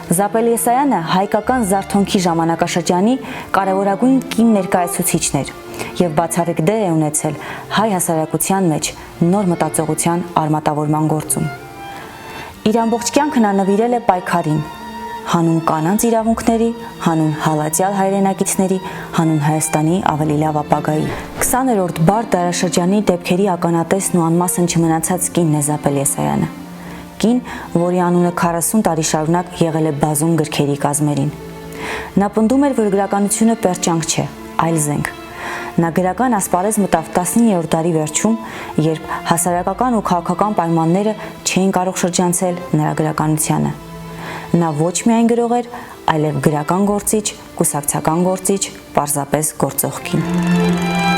Զապելիեսայանը հայկական զարթոնքի ժամանակաշրջանի կարևորագույն կին ներկայացուցիչն էր և բացառիկ դեր է ունեցել հայ հասարակության մեջ նոր մտածողության արմատավորման գործում։ Իր ամբողջ կյանքը նա նվիրել է պայքարին, հանուն կանանց իրավունքների, հանուն հալածյալ հայրենակիցների, հանուն Հայաստանի ավելի լավ ապագայի։ 20-րդ բարդ դարաշրջանի դեպքերի ականատեսն ու անմասն չմնացած կինն է Զապելիեսայանը։ Կին, որի անունը 40 տարի շարունակ եղել է բազում գրքերի կազմերին։ Նա պնդում էր, որ գրականությունը պերճանք չէ, այլ զենք։ Նա գրական ասպարեզ մտավ 19-րդ դարի վերջում, երբ հասարակական ու քաղաքական պայմանները չէին կարող շրջանցել նրա գրականությանը։ Նա ոչ միայն գրող էր, այլև գրական գործիչ, կուսակցական գործիչ, պարզապես գործող կին։